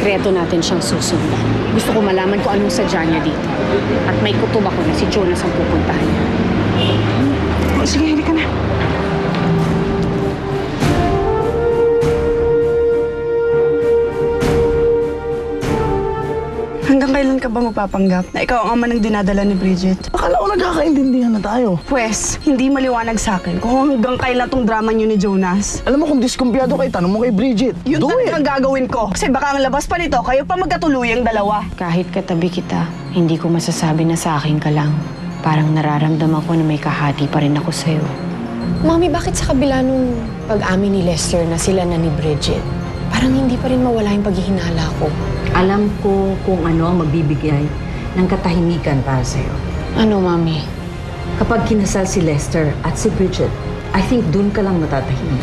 Sikreto natin siyang susundan. Gusto ko malaman kung anong sadya niya dito. At may kutob ako na si Jonas ang pupuntahan niya. Sige, hindi ka na. Hanggang kailan ka ba magpapanggap na ikaw ang ama ng dinadala ni Bridget? Akala ko nagkakaintindihan na tayo. Pwes, hindi maliwanag sa akin kung hanggang kailan tong drama niyo ni Jonas. Alam mo kung diskumpiyado kay tanong mo kay Bridget. Yun Do talaga it! ang gagawin ko. Kasi baka ang labas pa nito, kayo pa magkatuluyang dalawa. Kahit katabi kita, hindi ko masasabi na sa akin ka lang. Parang nararamdaman ko na may kahati pa rin ako sa'yo. Mami, bakit sa kabila nung pag-amin ni Lester na sila na ni Bridget, parang hindi pa rin mawala yung paghihinala ko? Alam ko kung ano ang magbibigay ng katahimikan para sa'yo. Ano, Mami? Kapag kinasal si Lester at si Bridget, I think dun ka lang matatahimik.